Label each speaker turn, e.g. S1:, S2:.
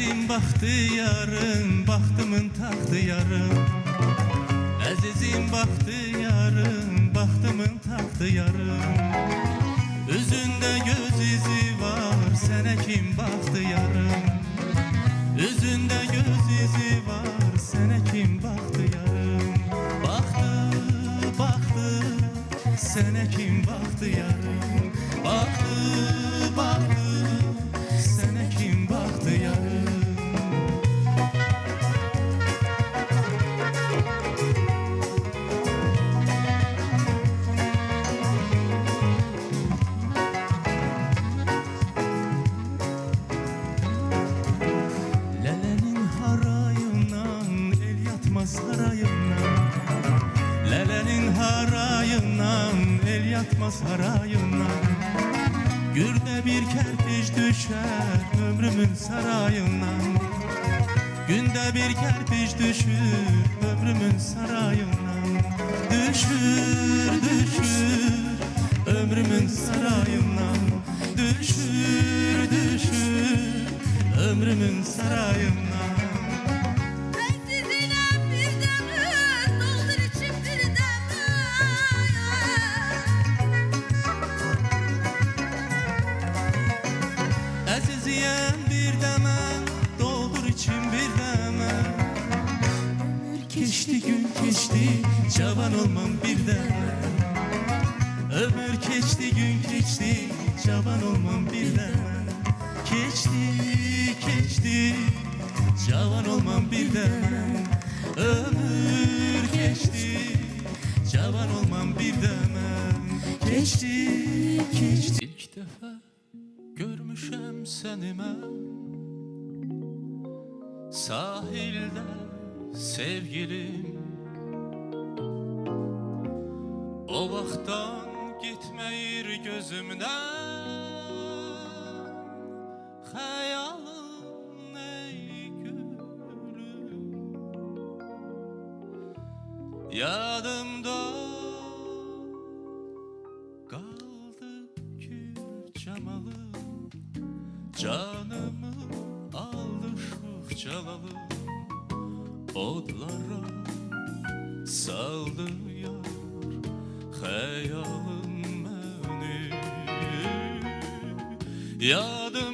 S1: Azizim bahtiyarım, bahtımın tahtı yarım. Azizim bahtiyarım, bahtımın tahtı yarım. Üzünde göz izi var, sene kim baktı yarım. Üzünde göz izi var, sene kim baktı yarım. Baktı, baktı, sene kim baktı yarım. Baktı, baktı, sene kim baktı yarım. Lelenin harayından el yatmaz sarayından. Lelenin harayından el yatmaz sarayından. Günde bir kerpiç düşer ömrümün sarayından. Günde bir kerpiç düşür ömrümün sarayından. Düşür, düşür ömrümün sarayından. Düşür, düşür ömrümün sarayından.
S2: Ben sizinle bir demir, doldur içim bir demir.
S1: Əziziyəm bir dəmə, doldur içim bir dəmə. Ömür keçdi, gün keçdi, cavan olmam bir dəmə. Ömür keçdi, gün keçdi, cavan olmam bir dəmə. Keçdi, keçdi, cavan olmam bir dəmə. Ömür keçdi, cavan olmam bir dəmə. Keçdi, keçdi. İlk dəfə görmüşəm səni mən sahildə sevgilim. O vaxtdan gitməyir gözümdən xəyalın ey gülüm. Yadımda qaldı gül camalım. Canımı aldı şuf calalım. Odlara saldı yar xəyalım məni. Yadım